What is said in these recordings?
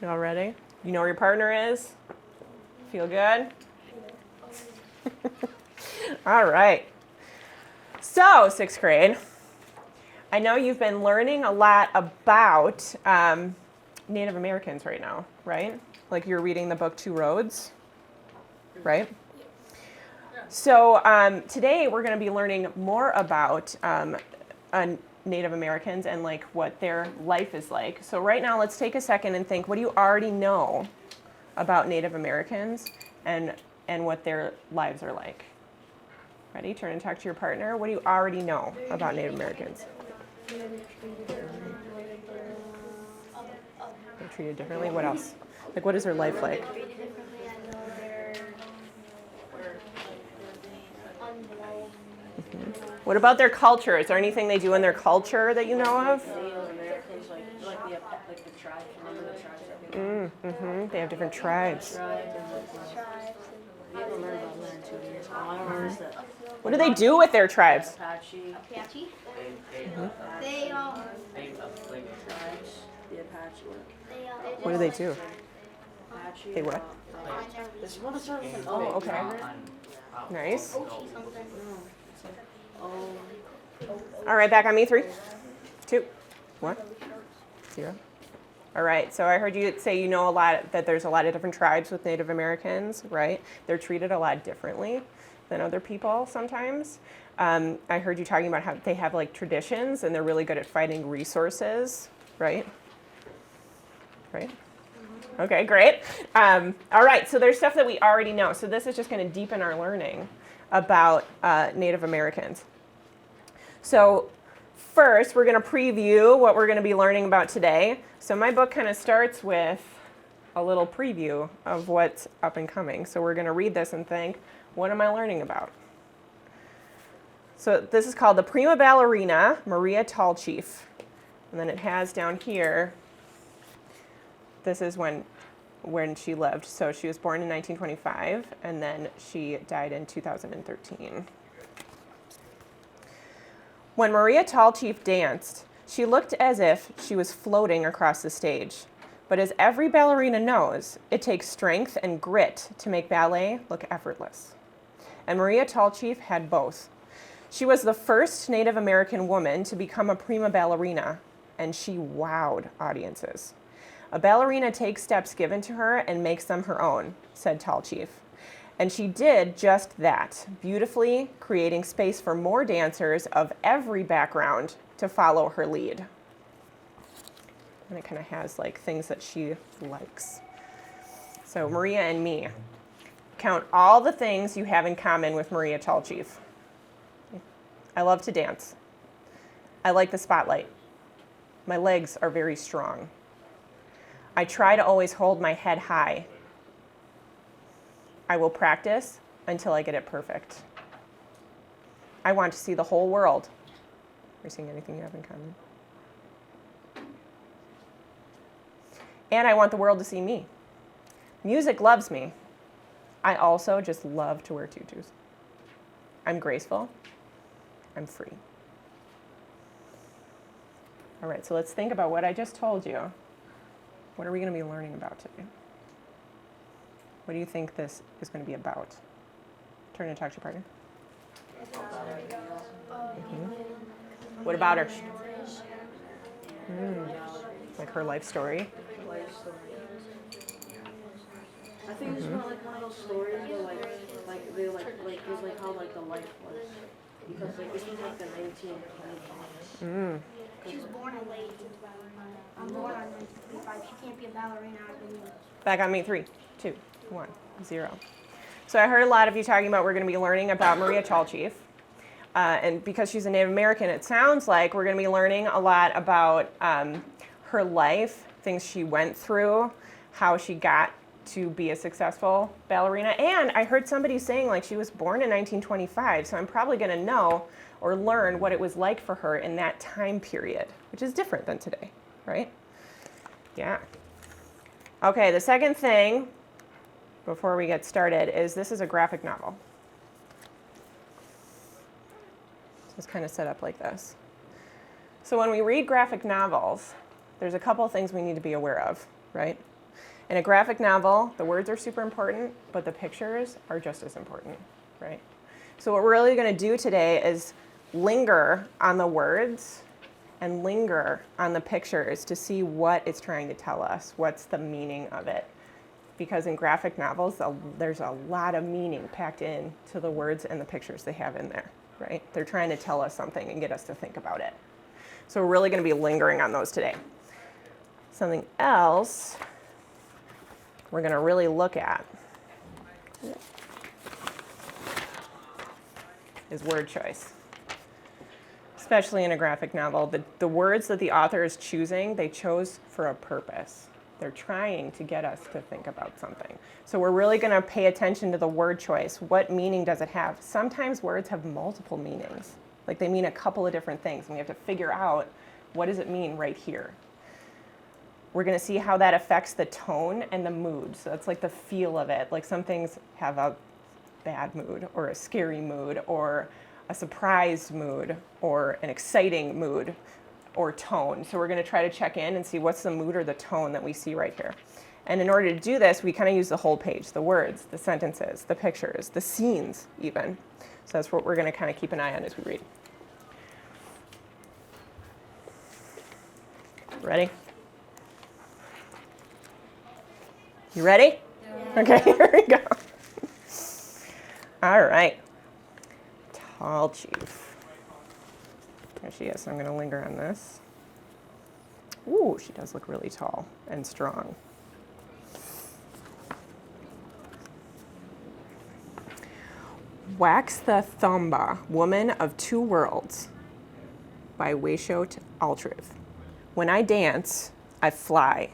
You all ready? You know where your partner is? Feel good? All right. So, sixth grade, I know you've been learning a lot about Native Americans right now, right? Like you're reading the book Two Roads, right? So today we're going to be learning more about Native Americans and like what their life is like. So right now, let's take a second and think, what do you already know about Native Americans and what their lives are like? Ready? Turn and talk to your partner. What do you already know about Native Americans? They're treated differently. What else? Like, what is their life like? What about their culture? Is there anything they do in their culture that you know of? Native Americans, like the tribes. Remember the tribes that we They have different tribes. We haven't learned about that in 2 years. All I remember is that What do they do with their tribes? Apache. Apache? They tribes. The Apache. What do they do? Apache. They what? This one is sort of like, Oh, okay. Nice. All right, back on me. 3, 2, 1, 0. All right, so I heard you say you know that there's a lot of different tribes with Native Americans, right? They're treated a lot differently than other people sometimes. I heard you talking about how they have like traditions and they're really good at finding resources, right? Right? Okay, great. All right, so there's stuff that we already know. So this is just going to deepen our learning about Native Americans. So first, we're going to preview what we're going to be learning about today. So my book kind of starts with a little preview of what's up and coming. So we're going to read this and think, what am I learning about? So this is called The Prima Ballerina, Maria Tallchief. And then it has down here, this is when she lived. So she was born in 1925, and then she died in 2013. When Maria Tallchief danced, she looked as if she was floating across the stage. But as every ballerina knows, it takes strength and grit to make ballet look effortless. And Maria Tallchief had both. She was the first Native American woman to become a prima ballerina, and she wowed audiences. A ballerina takes steps given to her and makes them her own, said Tallchief. And she did just that, beautifully creating space for more dancers of every background to follow her lead. And it kind of has like things that she likes. So Maria and me. Count all the things you have in common with Maria Tallchief. I love to dance. I like the spotlight. My legs are very strong. I try to always hold my head high. I will practice until I get it perfect. I want to see the whole world. Are you seeing anything you have in common? And I want the world to see me. Music loves me. I also just love to wear tutus. I'm graceful. I'm free. All right, so let's think about what I just told you. What are we going to be learning about today? What do you think this is going to be about? Turn and talk to your partner. What about her? Like her life story? I think it's not like one of those stories where they gives like how like the life was, because like this was like the 1920s. She was born in late. I'm born on 1925. She can't be a ballerina, I believe. Back on me. 3, 2, 1, 0. So I heard a lot of you talking about we're going to be learning about Maria Tallchief. And because she's a Native American, it sounds like we're going to be learning a lot about her life, things she went through, how she got to be a successful ballerina. And I heard somebody saying like she was born in 1925, so I'm probably going to know or learn what it was like for her in that time period, which is different than today, right? Yeah. Okay, the second thing before we get started is this is a graphic novel. So it's kind of set up like this. So when we read graphic novels, there's a couple of things we need to be aware of, right? In a graphic novel, the words are super important, but the pictures are just as important, right? So what we're really going to do today is linger on the words and linger on the pictures to see what it's trying to tell us, what's the meaning of it. Because in graphic novels, there's a lot of meaning packed into the words and the pictures they have in there, right? They're trying to tell us something and get us to think about it. So we're really going to be lingering on those today. Something else we're going to really look at is word choice. Especially in a graphic novel, the words that the author is choosing, they chose for a purpose. They're trying to get us to think about something. So we're really going to pay attention to the word choice. What meaning does it have? Sometimes words have multiple meanings. Like they mean a couple of different things, and we have to figure out what does it mean right here. We're going to see how that affects the tone and the mood. So it's like the feel of it. Like some things have a bad mood or a scary mood or a surprised mood or an exciting mood or tone. So we're going to try to check in and see what's the mood or the tone that we see right here. And in order to do this, we kind of use the whole page, the words, the sentences, the pictures, the scenes even. So that's what we're going to kind of keep an eye on as we read. Ready? You ready? Yeah. Okay, here we go. All right. Tall chief. There she is. So I'm going to linger on this. Ooh, she does look really tall and strong. Wax the Thamba, Woman of Two Worlds by Washot Altruv. When I dance, I fly.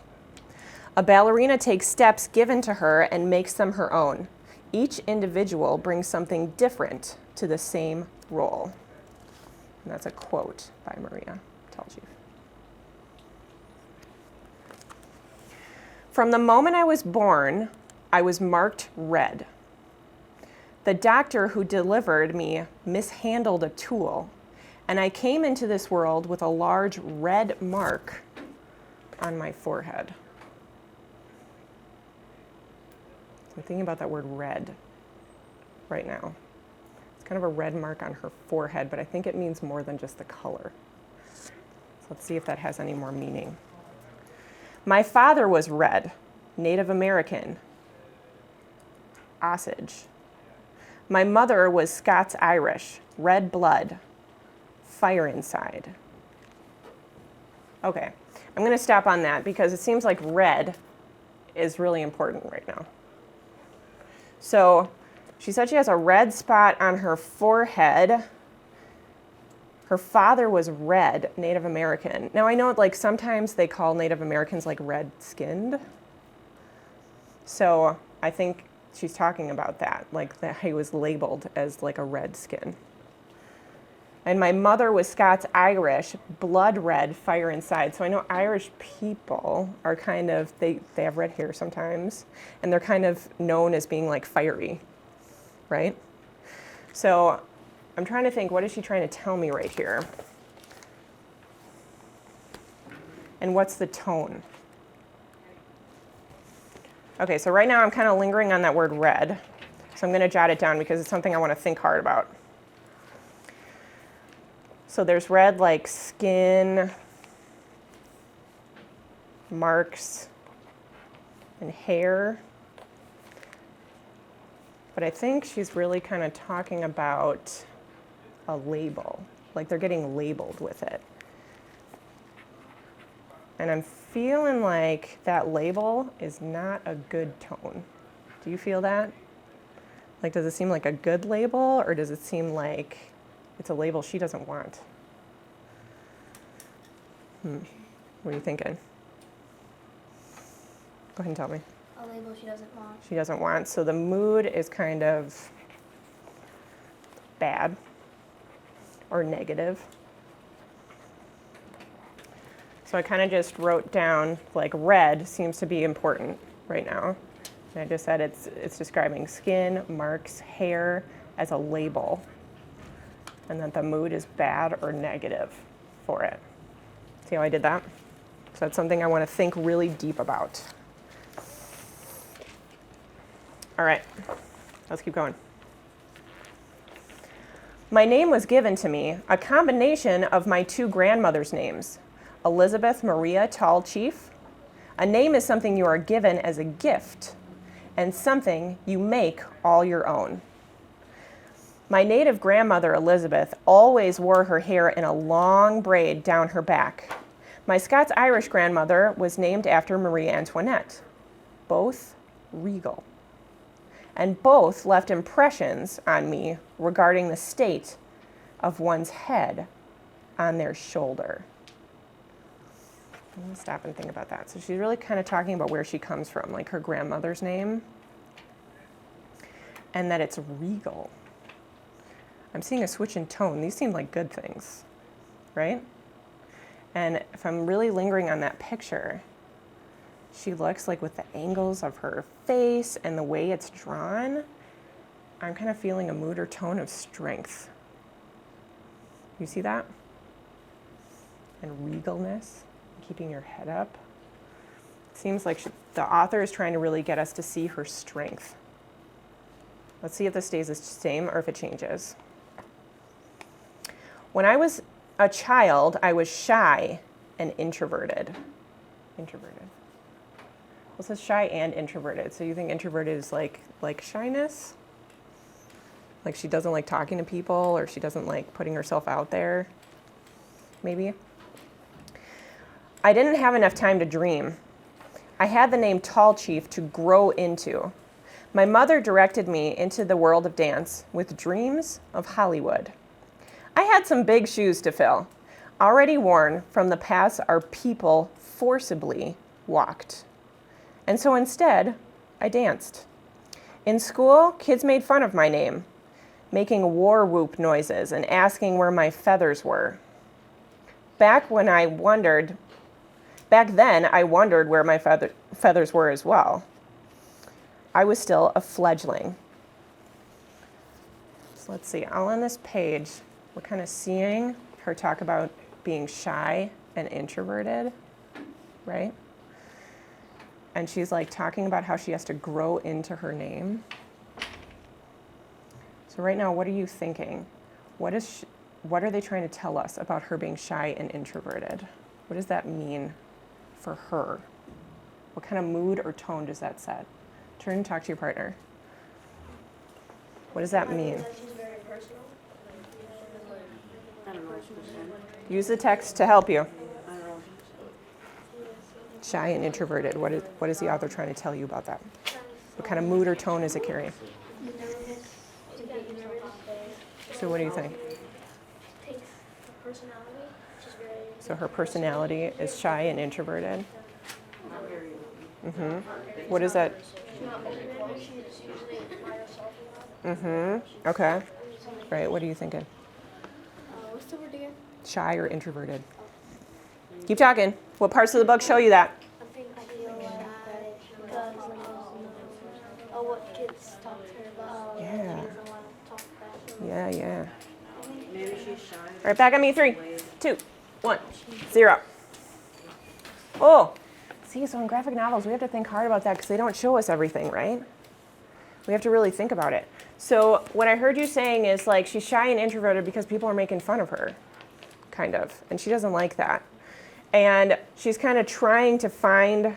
A ballerina takes steps given to her and makes them her own. Each individual brings something different to the same role. And that's a quote by Maria Tallchief. From the moment I was born, I was marked red. The doctor who delivered me mishandled a tool, and I came into this world with a large red mark on my forehead. So I'm thinking about that word red right now. It's kind of a red mark on her forehead, but I think it means more than just the color. So let's see if that has any more meaning. My father was red, Native American, Osage. My mother was Scots-Irish, red blood, fire inside. Okay, I'm going to stop on that because it seems like red is really important right now. So she said she has a red spot on her forehead. Her father was red, Native American. Now I know like sometimes they call Native Americans like red-skinned. So I think she's talking about that, like that he was labeled as like a red skin. And my mother was Scots-Irish, blood red, fire inside. So I know Irish people are kind of, they have red hair sometimes, and they're kind of known as being like fiery, right? So I'm trying to think, what is she trying to tell me right here? And what's the tone? Okay, so right now I'm kind of lingering on that word red. So I'm going to jot it down because it's something I want to think hard about. So there's red like skin, marks, and hair. But I think she's really kind of talking about a label, like they're getting labeled with it. And I'm feeling like that label is not a good tone. Do you feel that? Like, does it seem like a good label, or does it seem like it's a label she doesn't want? What are you thinking? Go ahead and tell me. A label she doesn't want. She doesn't want. So the mood is kind of bad or negative. So I kind of just wrote down, like, red seems to be important right now. And I just said it's describing skin, marks, hair as a label. And that the mood is bad or negative for it. See how I did that? So that's something I want to think really deep about. All right, let's keep going. My name was given to me, a combination of my two grandmothers' names, Elizabeth Maria Tall Chief. A name is something you are given as a gift and something you make all your own. My native grandmother, Elizabeth, always wore her hair in a long braid down her back. My Scots-Irish grandmother was named after Marie Antoinette, both regal. And both left impressions on me regarding the state of one's head on their shoulder. I'm gonna stop and think about that. So she's really kind of talking about where she comes from, like her grandmother's name, and that it's regal. I'm seeing a switch in tone. These seem like good things, right? And if I'm really lingering on that picture, she looks like with the angles of her face and the way it's drawn, I'm kind of feeling a mood or tone of strength. You see that? And regalness, keeping your head up. It seems like the author is trying to really get us to see her strength. Let's see if this stays the same or if it changes. When I was a child, I was shy and introverted. Introverted. Well, it says shy and introverted. So you think introverted is like shyness? Like she doesn't like talking to people, or she doesn't like putting herself out there? Maybe? I didn't have enough time to dream. I had the name Tall Chief to grow into. My mother directed me into the world of dance with dreams of Hollywood. I had some big shoes to fill, already worn from the paths our people forcibly walked. And so instead, I danced. In school, kids made fun of my name, making war whoop noises and asking where my feathers were. Back then, I wondered where my feathers were as well. I was still a fledgling. So let's see, all on this page, we're kind of seeing her talk about being shy and introverted, right? And she's like talking about how she has to grow into her name. So right now, what are you thinking? What are they trying to tell us about her being shy and introverted? What does that mean for her? What kind of mood or tone does that set? Turn and talk to your partner. What does that mean? I don't know what she was saying. Use the text to help you. I don't know. Shy and introverted. What is the author trying to tell you about that? What kind of mood or tone is it carrying? So what do you think? Takes personality, which is very. So her personality is shy and introverted. What is that? She's usually by herself a lot. Okay. Right. What are you thinking? What's the word again? Shy or introverted? Keep talking. What parts of the book show you that? I think I feel like because what kids talk to her about. Yeah. She doesn't want to talk about. Yeah. Maybe she's shy. All right, back at me. 3, 2, 1, 0. Oh, see, so in graphic novels, we have to think hard about that because they don't show us everything, right? We have to really think about it. So what I heard you saying is like she's shy and introverted because people are making fun of her, kind of, and she doesn't like that. And she's kind of trying to find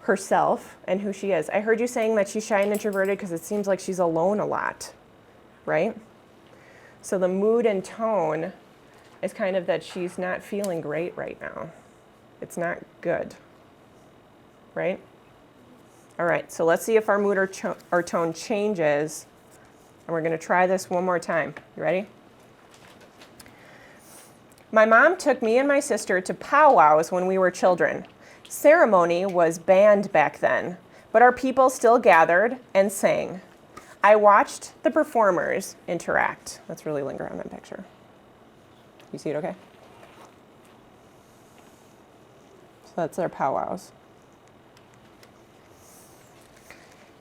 herself and who she is. I heard you saying that she's shy and introverted because it seems like she's alone a lot, right? So the mood and tone is kind of that she's not feeling great right now. It's not good, right? All right, so let's see if our mood or tone changes. And we're going to try this one more time. You ready? My mom took me and my sister to powwows when we were children. Ceremony was banned back then, but our people still gathered and sang. I watched the performers interact. Let's really linger on that picture. You see it okay? So that's their powwows.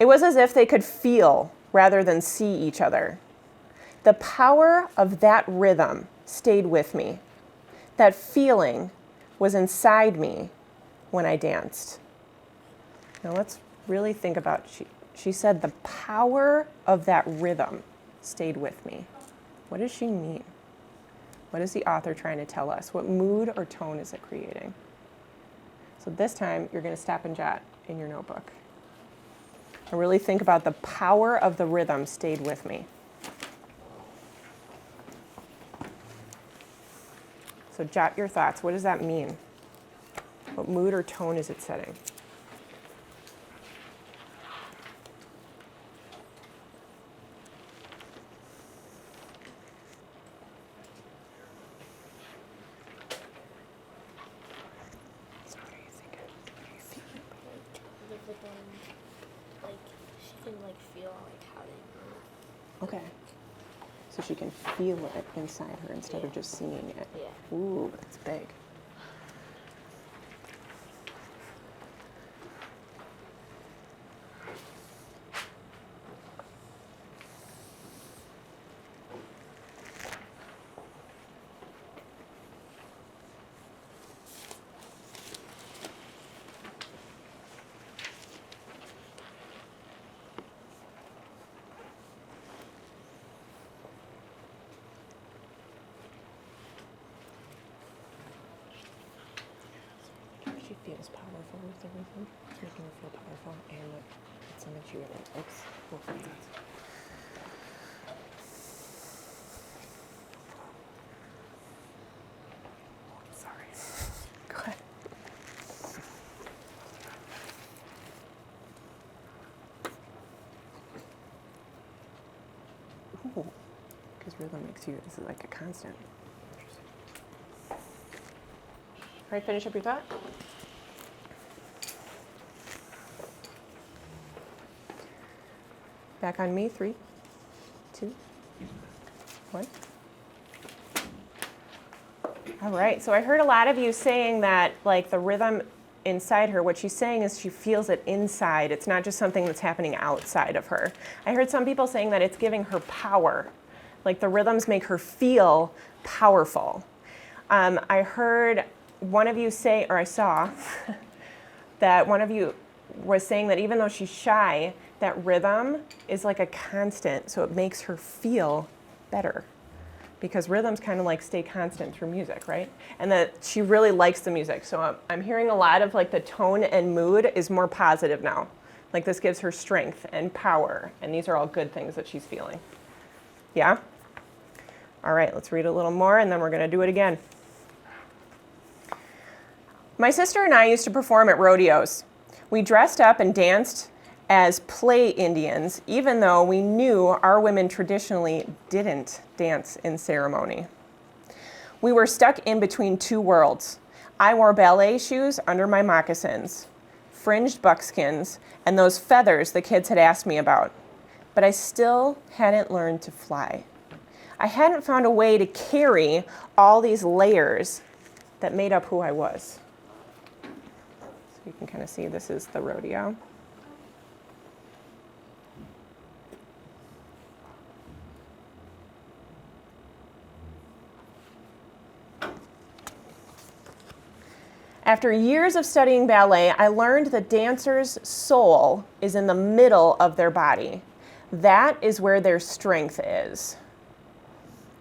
It was as if they could feel rather than see each other. The power of that rhythm stayed with me. That feeling was inside me when I danced. Now let's really think about, She said the power of that rhythm stayed with me. What does she mean? What is the author trying to tell us? What mood or tone is it creating? So this time, you're going to stop and jot in your notebook. And really think about the power of the rhythm stayed with me. So jot your thoughts. What does that mean? What mood or tone is it setting? So what are you thinking? What are you feeling? The rhythm, like she can like feel like how they move. Okay. So she can feel it inside her instead of just seeing it. Yeah. Ooh, that's big. She feels powerful with the rhythm. It's making her feel powerful, and it's something she really likes. Cool. Sorry. Go ahead. Ooh, because rhythm makes you, this is like a constant. All right, finish up your thought. Back on me, 3, 2, 1. All right, so I heard a lot of you saying that like the rhythm inside her, what she's saying is she feels it inside. It's not just something that's happening outside of her. I heard some people saying that it's giving her power. Like the rhythms make her feel powerful. I heard one of you say, or I saw, that one of you was saying that even though she's shy, that rhythm is like a constant, so it makes her feel better. Because rhythms kind of like stay constant through music, right? And that she really likes the music. So I'm hearing a lot of like the tone and mood is more positive now. Like this gives her strength and power, and these are all good things that she's feeling. Yeah? All right, let's read a little more, and then we're gonna do it again. My sister and I used to perform at rodeos. We dressed up and danced as play Indians, even though we knew our women traditionally didn't dance in ceremony. We were stuck in between two worlds. I wore ballet shoes under my moccasins, fringed buckskins, and those feathers the kids had asked me about. But I still hadn't learned to fly. I hadn't found a way to carry all these layers that made up who I was. So you can kind of see this is the rodeo. After years of studying ballet, I learned the dancer's soul is in the middle of their body. That is where their strength is.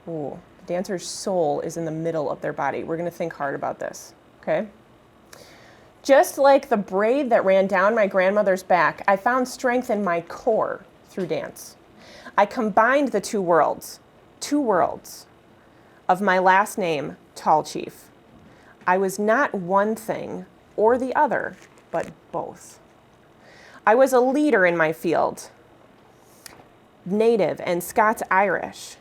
Ooh, the dancer's soul is in the middle of their body. We're going to think hard about this, okay? Just like the braid that ran down my grandmother's back, I found strength in my core through dance. I combined the two worlds of my last name, Tall Chief. I was not one thing or the other, but both. I was a leader in my field, Native and Scots-Irish.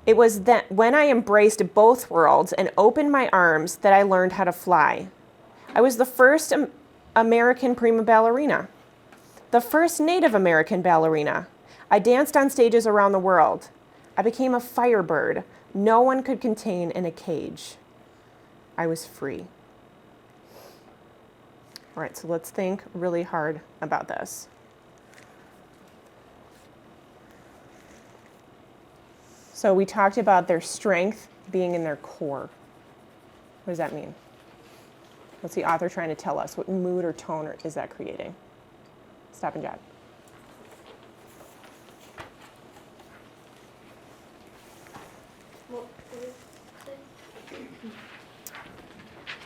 It was then when I embraced both worlds and opened my arms that I learned how to fly. I was the first American prima ballerina, the first Native American ballerina. I danced on stages around the world. I became a firebird no one could contain in a cage. I was free. All right, so let's think really hard about this. So we talked about their strength being in their core. What does that mean? What's the author trying to tell us? What mood or tone is that creating? Stop and jot.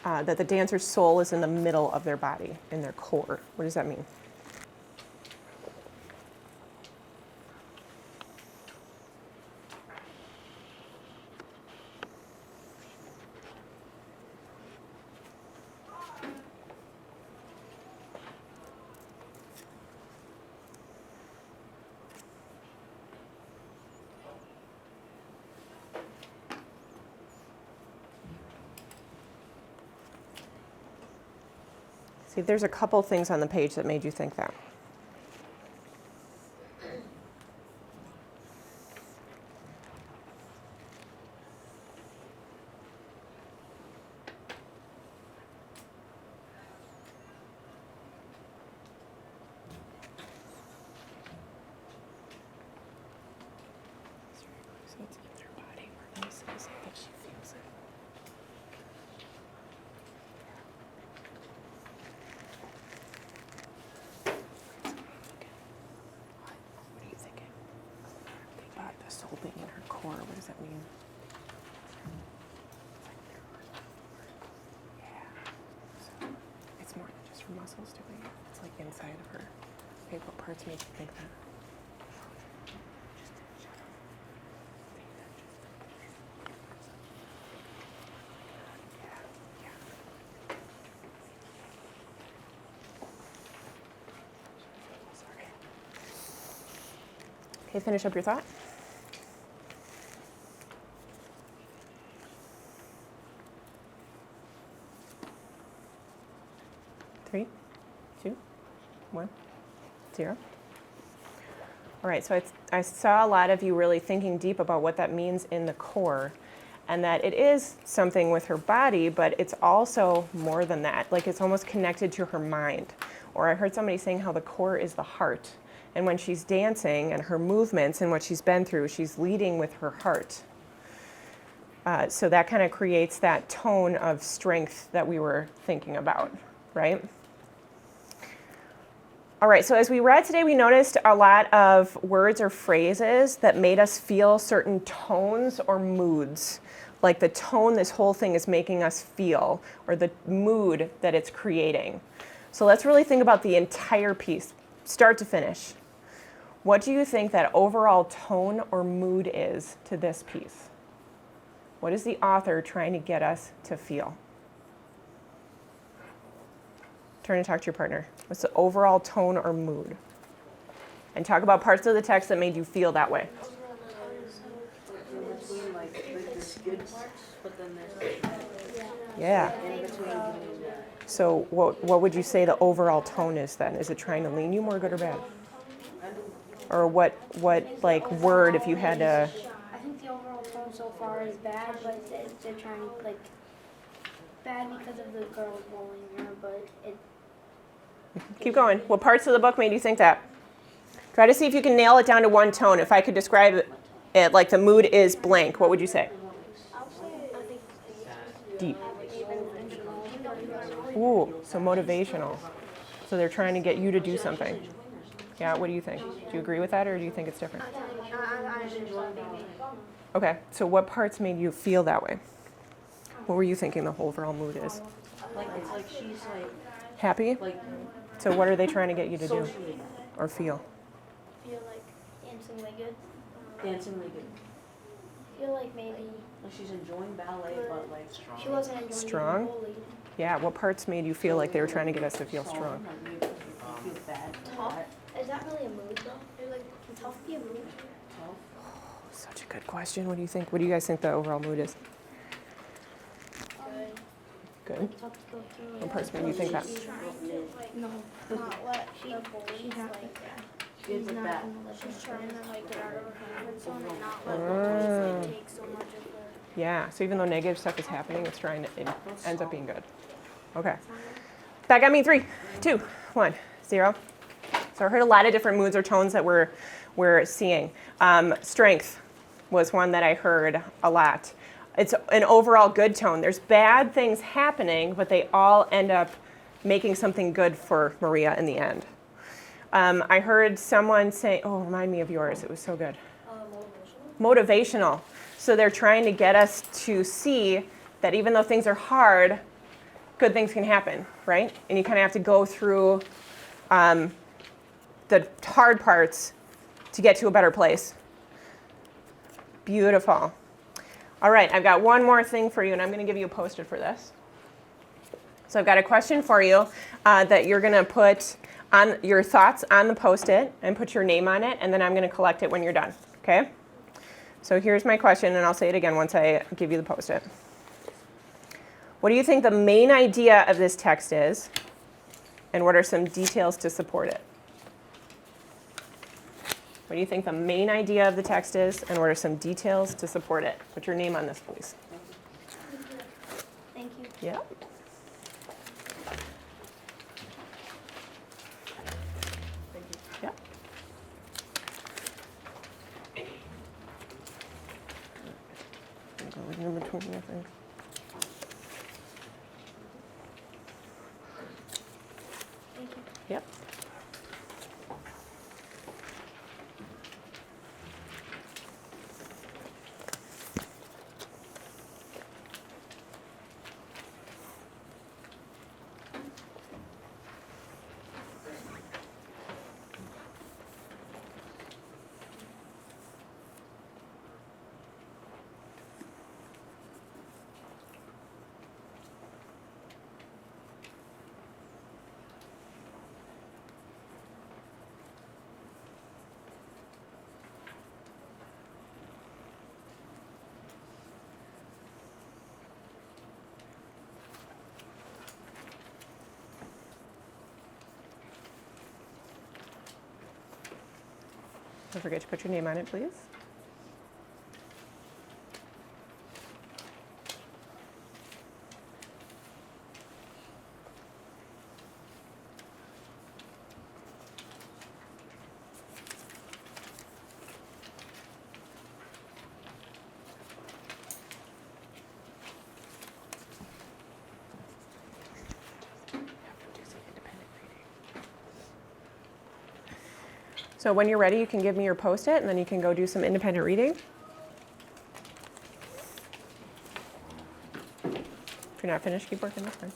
That the dancer's soul is in the middle of their body, in their core. What does that mean? See, there's a couple things on the page that made you think that. So it's in their body where this is that she feels it. What are you thinking? Think about the soul being in her core. What does that mean? Yeah. So it's more than just her muscles doing it. It's like inside of her. Okay, what parts make you think that? Sorry. Okay, finish up your thought. Three, 2, 1, 0. All right, so I saw a lot of you really thinking deep about what that means in the core, and that it is something with her body, but it's also more than that. Like it's almost connected to her mind. Or I heard somebody saying how the core is the heart. And when she's dancing and her movements and what she's been through, she's leading with her heart. So that kind of creates that tone of strength that we were thinking about, right? All right, so as we read today, we noticed a lot of words or phrases that made us feel certain tones or moods, like the tone this whole thing is making us feel, or the mood that it's creating. So let's really think about the entire piece, start to finish. What do you think that overall tone or mood is to this piece? What is the author trying to get us to feel? Turn and talk to your partner. What's the overall tone or mood? And talk about parts of the text that made you feel that way. In between, like there's good parts, but then there's Yeah. in between doing that. So what would you say the overall tone is then? Is it trying to lean you more good or bad? Or what like word if you had to? I think the overall tone so far is bad, but they're trying like bad because of the girls bullying her, but it. Keep going. What parts of the book made you think that? Try to see if you can nail it down to one tone. If I could describe it like the mood is blank, what would you say? I'll say I think Deep. Ooh, so motivational. So they're trying to get you to do something. Yeah, what do you think? Do you agree with that or do you think it's different? Okay, so what parts made you feel that way? What were you thinking the whole overall mood is? Like it's like she's Happy? like So what are they trying to get you to do socially or feel? Feel like dancing really good. dancing really good. Feel like maybe Like she's enjoying ballet, but like she wasn't enjoying Strong? being bullied. Yeah, what parts made you feel like they were trying to get us to feel strong? Like you feel bad. tough. Is that really a mood though? They're like, can tough be a mood? Tough. Such a good question. What do you think? What do you guys think the overall mood is? Good. Tough to go through. What parts made you think that? No, Not let the bullies like It's like that. she's trying to like get out of her comfort zone and not let the bullies like take so much of her. Yeah, so even though negative stuff is happening, it's trying to, it ends up being good. Okay. That got me 3, 2, 1, 0. So I heard a lot of different moods or tones that we're seeing. Strength was one that I heard a lot. It's an overall good tone. There's bad things happening, but they all end up making something good for Maria in the end. I heard someone say, oh, remind me of yours. It was so good. Motivational. So they're trying to get us to see that even though things are hard, good things can happen, right? And you kind of have to go through the hard parts to get to a better place. Beautiful. All right, I've got one more thing for you, and I'm going to give you a Post-it for this. So I've got a question for you that you're going to put on your thoughts on the Post-it and put your name on it, and then I'm going to collect it when you're done, okay? So here's my question, and I'll say it again once I give you the Post-it. What do you think the main idea of this text is, and what are some details to support it? What do you think the main idea of the text is, and what are some details to support it? Put your name on this, please. Thank you. Yeah. Yeah. Go in between, I think. Thank you. Yep. Don't forget to put your name on it, please. So when you're ready, you can give me your Post-it, and then you can go do some independent reading. If you're not finished, keep working, that's fine.